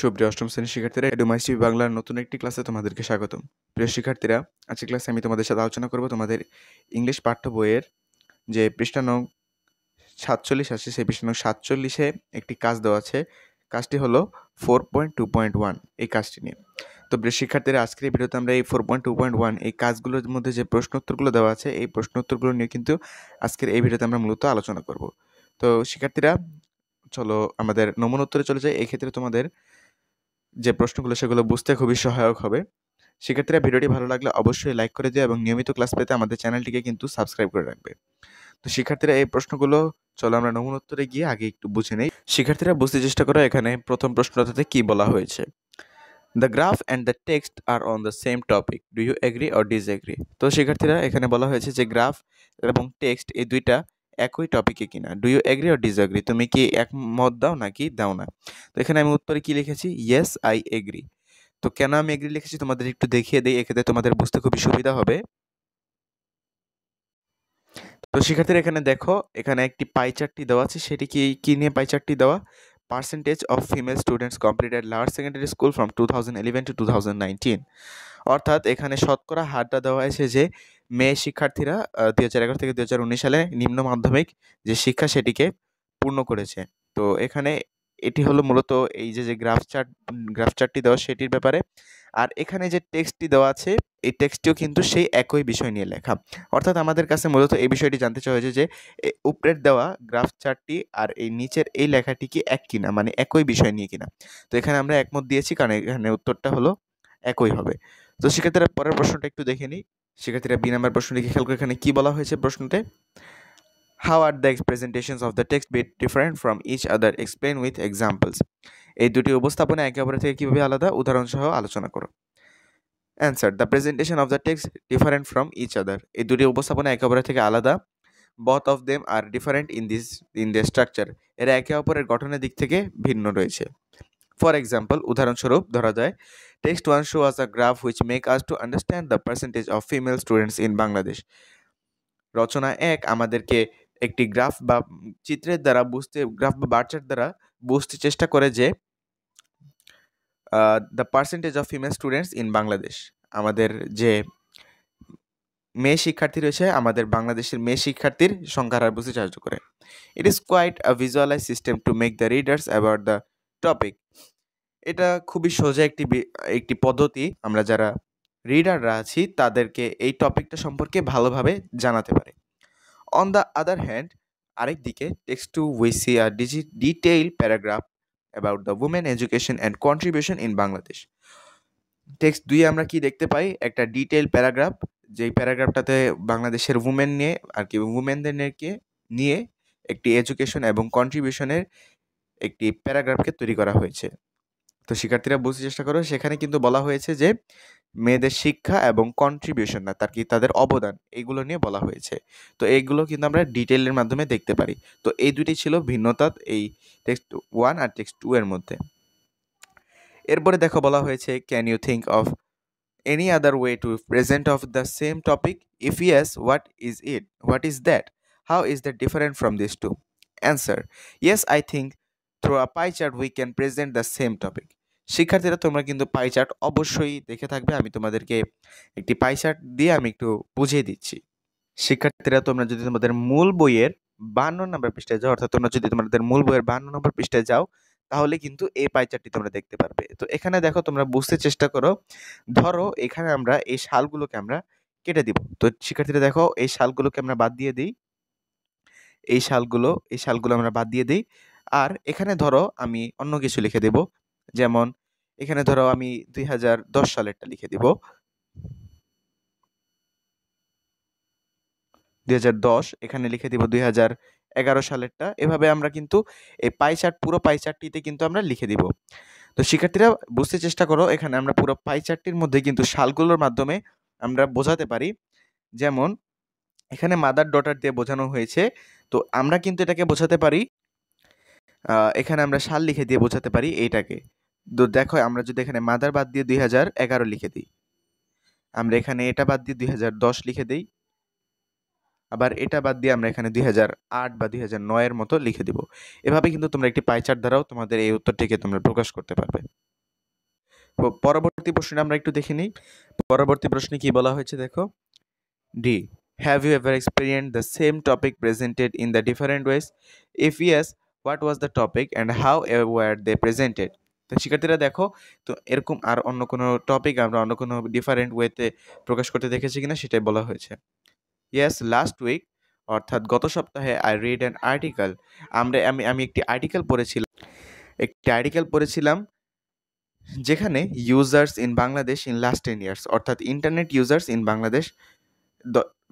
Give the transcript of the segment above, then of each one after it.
সুপ্রিয় অষ্টম শ্রেণীর শিক্ষার্থীরা, এডুমাইস টিভি বাংলার নতুন একটি ক্লাসে তোমাদেরকে স্বাগতম। প্রিয় শিক্ষার্থীরা, আজকের ক্লাসে আমি তোমাদের সাথে আলোচনা করব তোমাদের ইংলিশ পাঠ্য বইয়ের যে পৃষ্ঠা নং 47 আছে, সেই পৃষ্ঠা নং 47-এ একটি কাজ দেওয়া আছে। কাজটি হলো 4.2.1 এই কাজটি নিয়ে। তো প্রিয় শিক্ষার্থীরা, আজকের এই ভিডিওতে আমরা এই 4.2.1 এই কাজগুলোর মধ্যে যে প্রশ্ন উত্তরগুলো দেওয়া আছে, এই প্রশ্ন উত্তরগুলো নিয়ে কিন্তু আজকের এই ভিডিওতে আমরা মূলত আলোচনা করব। তো শিক্ষার্থীরা, চলো আমাদের নমুনা উত্তরে চলে যাই। এই ক্ষেত্রে তোমাদের যে প্রশ্নগুলো সেগুলো বুঝতে খুবই সহায়ক হবে। শিক্ষার্থীরা, ভিডিওটি ভালো লাগলে অবশ্যই লাইক করে দিও এবং নিয়মিত ক্লাস পেতে আমাদের চ্যানেলটিকে কিন্তু সাবস্ক্রাইব করে রাখবে। তো শিক্ষার্থীরা, এই প্রশ্নগুলো চলো আমরা নমুনা উত্তরে গিয়ে আগে একটু বুঝে নেই। শিক্ষার্থীরা, বুঝতে চেষ্টা করো এখানে প্রথম প্রশ্নটাতে কি বলা হয়েছে। The graph and the text are on the same topic, do you agree or disagree? তো শিক্ষার্থীরা, এখানে বলা হয়েছে যে গ্রাফ এবং টেক্সট এই দুইটা একই টপিকে কিনা। Do you agree or disagree, তুমি কি একমত দাও নাকি দাও না? তো এখানে আমি উত্তরে কি লিখেছি, ইয়েস আই এগ্রি। তো কেন আমি এগ্রি লিখেছি তোমাদের একটু দেখিয়ে দিই, এক্ষেত্রে তোমাদের বুঝতে খুবই সুবিধা হবে। তো শিক্ষার্থীরা, এখানে দেখো, এখানে একটি পাই চার্টটি দেওয়া আছে। সেটি কি নিয়ে পাই চার্টটি দেওয়া? Percentage of female students completed lower secondary school from 2011 to 2019। অর্থাৎ এখানে শতকরা হারটা দেওয়া হয়েছে যে মেয়ে শিক্ষার্থীরা 2011 থেকে 2019 সালে নিম্ন মাধ্যমিক যে শিক্ষা সেটিকে পূর্ণ করেছে। তো এখানে এটি হলো মূলত এই যে গ্রাফ চার্টটি দেওয়া সেটির ব্যাপারে। আর এখানে যে টেক্সটটি দেওয়া আছে, এই টেক্সটটিও কিন্তু সেই একই বিষয় নিয়ে লেখা। অর্থাৎ আমাদের কাছে মূলত এই বিষয়টি জানতে চাওয়া হয়েছে যে উপরের দেওয়া গ্রাফ চার্টটি আর এই নিচের এই লেখাটি কি এক কিনা, মানে একই বিষয় নিয়ে কিনা। তো এখানে আমরা একমত দিয়েছি, কারণ এখানে উত্তরটা হলো একই হবে। তো শিক্ষার্থীরা, পরের প্রশ্নটা একটু দেখে নিই। শিক্ষার্থীরা, বি নাম্বার প্রশ্নটিকে খেয়াল করে এখানে কি বলা হয়েছে প্রশ্নতে। How are the presentations of the text bit different from each other, explain with examples. এই দুটি উপস্থাপনা একে অপরের থেকে কিভাবে আলাদা, উদাহরণ সহ আলোচনা করো। Answer, the presentation of the text different from each other, এই দুটি উপস্থাপনা একে অপরের থেকে আলাদা। Both of them are different in the structure, এরা একে অপরের গঠনের দিক থেকে ভিন্ন রয়েছে। ফর এক্সাম্পল, উদাহরণস্বরূপ ধরা যায়, text 1 show us a graph which make us to understand the percentage of female students in Bangladesh. রচনা 1 আমাদেরকে একটি গ্রাফ বা চিত্রের দ্বারা গ্রাফ বা বার চার্ট দ্বারা বুঝতে চেষ্টা করে যে the percentage of female students in Bangladesh, আমাদের যে মেয়ে শিক্ষার্থী রয়েছে, আমাদের বাংলাদেশের মেয়ে শিক্ষার্থীর সংখ্যার হার বুঝতে সাহায্য করে। It is quite a visualize system to make the readers about the topic. এটা খুবই সোজা একটি পদ্ধতি, আমরা যারা রিডাররা আছি তাদেরকে এই টপিকটা সম্পর্কে ভালোভাবে জানাতে পারে। অন দ্য আদার হ্যান্ড, আরেক দিকে, text 2 we see a detail paragraph about the women education and contribution in Bangladesh. Text 2 আমরা কি দেখতে পাই, একটা ডিটেইল প্যারাগ্রাফ, যেই প্যারাগ্রাফটাতে বাংলাদেশের উমেন নিয়ে আর কি উমেনদের নিয়ে একটি এডুকেশন এবং কন্ট্রিবিউশনের একটি প্যারাগ্রাফকে তৈরি করা হয়েছে। তো শিক্ষার্থীরা, বুঝতে চেষ্টা করো, সেখানে কিন্তু বলা হয়েছে যে মেয়েদের শিক্ষা এবং কন্ট্রিবিউশন না, তাদের অবদান, এগুলো নিয়ে বলা হয়েছে। তো এইগুলো কিন্তু আমরা ডিটেইলের মাধ্যমে দেখতে পারি। তো এই দুটি ছিল ভিন্নতা এই টেক্সট 1 আর টেক্সট 2 এর মধ্যে। এরপরে দেখো, বলা হয়েছে, can you think of any other way to present of the same topic, if yes what is that, how is that different from this two? Answer, yes I think through a pie chart we can present the same topic. শিক্ষার্থীরা, তোমরা কিন্তু pie chart অবশ্যই দেখে থাকবে। আমি তোমাদেরকে একটি pie chart দিয়ে আমি একটু বুঝিয়ে দিচ্ছি। শিক্ষার্থীরা, তোমরা যদি তোমাদের মূল বইয়ের 52 নম্বর পৃষ্ঠায় যাও, অর্থাৎ তোমরা যদি তোমাদের মূল বইয়ের 52 নম্বর পৃষ্ঠায় যাও, তাহলে কিন্তু এই পাই চার্টটি তোমরা দেখতে পারবে। তো এখানে দেখো, তোমরা বুঝতে চেষ্টা করো। ধরো এখানে আমরা এই সালগুলোকে আমরা কেটে দিব। তো শিক্ষার্থীরা দেখো, এই সালগুলোকে আমরা বাদ দিয়ে দিই। এই সালগুলো আমরা বাদ দিয়ে দিই। আর এখানে ধরো আমি অন্য কিছু লিখে দেব। যেমন এখানে ধরো আমি 2010 সালেরটা লিখে দিব। 2010, এখানে লিখে দিব 2011 সালেরটা। এভাবে আমরা কিন্তু এই পুরো পাই চার্টটিতে কিন্তু আমরা লিখে দিব। তো শিক্ষার্থীরা, বুঝতে চেষ্টা করো, এখানে আমরা পুরো পাই চার্টটির মধ্যে কিন্তু সালগুলোর মাধ্যমে আমরা বোঝাতে পারি। যেমন এখানে মাদার ডটার দিয়ে বোঝানো হয়েছে, তো আমরা কিন্তু এটাকে বোঝাতে পারি, এখানে আমরা সাল লিখে দিয়ে বোঝাতে পারি এইটাকে। তো দেখো, আমরা যদি এখানে মাদার বাদ দিয়ে 2011 লিখে দিই, আমরা এখানে এটা বাদ দিয়ে 2010 লিখে দিই, আবার এটা বাদ দিয়ে আমরা এখানে 2008 বা 2009 এর মতো লিখে দিব। এভাবে কিন্তু তোমরা একটি পাই চার্ট দ্বারাও তোমাদের এই উত্তরটিকে তোমরা প্রকাশ করতে পারবে। পরবর্তী প্রশ্নটা আমরা একটু দেখে নিই। পরবর্তী প্রশ্নে কি বলা হয়েছে দেখো। D, have you ever experienced the same topic presented in the different ways? If yes, what was the topic and how were they presented? তো শিক্ষার্থীরা দেখো, তো এরকম আর অন্য কোনো টপিক আমরা অন্য কোনো ডিফারেন্ট ওয়েতে প্রকাশ করতে দেখেছি কিনা সেটাই বলা হয়েছে। ইয়েস, লাস্ট উইক, অর্থাৎ গত সপ্তাহে আই রিড অ্যান আর্টিকেল। আমি একটি আর্টিকেল পড়েছিলাম যেখানে users in Bangladesh in last 10 years, অর্থাৎ ইন্টারনেট ইউজার্স ইন বাংলাদেশ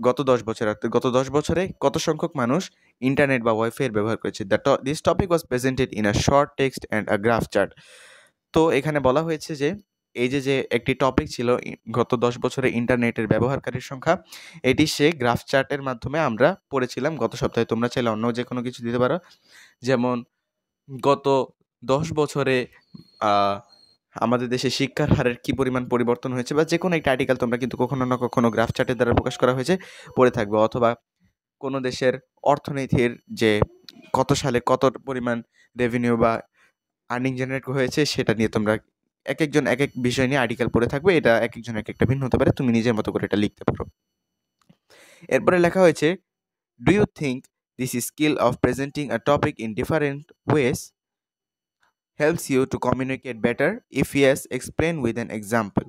গত 10 বছর, অর্থাৎ গত 10 বছরে কত সংখ্যক মানুষ ইন্টারনেট বা ওয়াইফাই ব্যবহার করেছে। This topic was presented in a short text and a graph chart. তো এখানে বলা হয়েছে যে এই যে একটি টপিক ছিল গত 10 বছরে ইন্টারনেটের ব্যবহারকারীর সংখ্যা, এটি সে গ্রাফ চার্টের মাধ্যমে আমরা পড়েছিলাম গত সপ্তাহে। তোমরা চাইলে অন্য যে কোনো কিছু দিতে পারো, যেমন গত 10 বছরে আমাদের দেশে শিক্ষার হারের কি পরিমাণ পরিবর্তন হয়েছে, বা যে কোনো একটা আর্টিকেল তোমরা কিন্তু কখনো না কখনো গ্রাফ চার্টের দ্বারা প্রকাশ করা হয়েছে পড়ে থাকবে। অথবা কোনো দেশের অর্থনীতির যে কত সালে কত পরিমাণ রেভিনিউ বা আর্নিং জেনারেট হয়েছে সেটা নিয়ে তোমরা এক একজন এক এক বিষয় নিয়ে আর্টিকেল পড়ে থাকবে। এটা এক একজন এক একটা ভিন্ন হতে পারে, তুমি নিজের মতো করে এটা লিখতে পারো। এরপরে লেখা হয়েছে, do you think this skill of presenting a topic in different ways helps you to communicate better? If yes, explain with an example.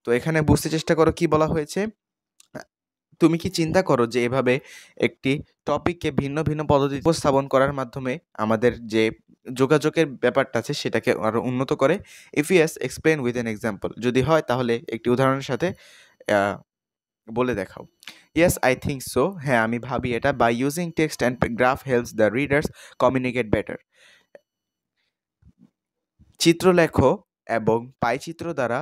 তো এখানে বুঝতে চেষ্টা করো কি বলা হয়েছে। তুমি কি চিন্তা করো যে এভাবে একটি টপিককে ভিন্ন ভিন্ন পদ্ধতি উপস্থাপন করার মাধ্যমে আমাদের যে যোগাযোগের ব্যাপারটা আছে সেটাকে আরো উন্নত করে? If yes, explain with an example. যদি হয় তাহলে একটি উদাহরণের সাথে বলে দেখাও। Yes, I think so. হ্যাঁ, আমি ভাবি এটা। By using text and graph helps the readers communicate better. চিত্রলেখ এবং পাইচিত্র দ্বারা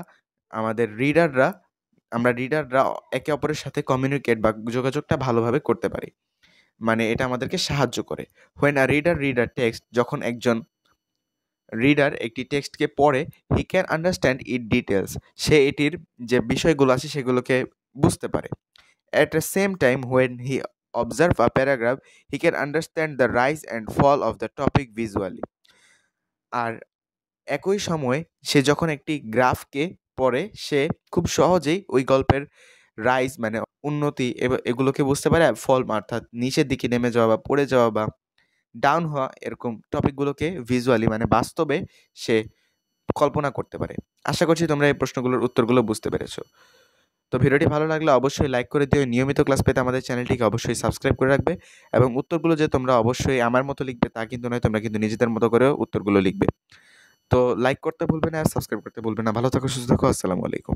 আমরা রিডাররা একে অপরের সাথে কমিউনিকেট বা যোগাযোগটা ভালোভাবে করতে পারি, মানে এটা আমাদেরকে সাহায্য করে। হোয়েন আ রিডার টেক্সট, যখন একজন রিডার একটি টেক্সটকে পড়ে, he can understand it details, সে এটির যে বিষয়গুলো আছে সেগুলোকে বুঝতে পারে। At the same time when he observe a paragraph, he can understand the rise and fall of the topic visually. আর একই সময়ে সে যখন একটি গ্রাফকে পড়ে, সে খুব সহজেই ওই গল্পের রাইজ মানে উন্নতি এগুলোকে বুঝতে পারে। আর ফল অর্থাৎ নিচের দিকে নেমে যাওয়া বা পড়ে যাওয়া বা ডাউন হওয়া, এরকম টপিকগুলোকে ভিজুয়ালি মানে বাস্তবে সে কল্পনা করতে পারে। আশা করছি তোমরা এই প্রশ্নগুলোর উত্তরগুলো বুঝতে পেরেছো। তো ভিডিওটি ভালো লাগলে অবশ্যই লাইক করে দিও। নিয়মিত ক্লাস পেতে আমাদের চ্যানেলটিকে অবশ্যই সাবস্ক্রাইব করে রাখবে, এবং উত্তরগুলো যে তোমরা অবশ্যই আমার মতো লিখবে তা কিন্তু নয়, তোমরা কিন্তু নিজেদের মতো করেও উত্তরগুলো লিখবে। তো লাইক করতে ভুলবে না আর সাবস্ক্রাইব করতে ভুলবে না। ভালো থাকো, সুস্থ থাকো। আসসালামু আলাইকুম।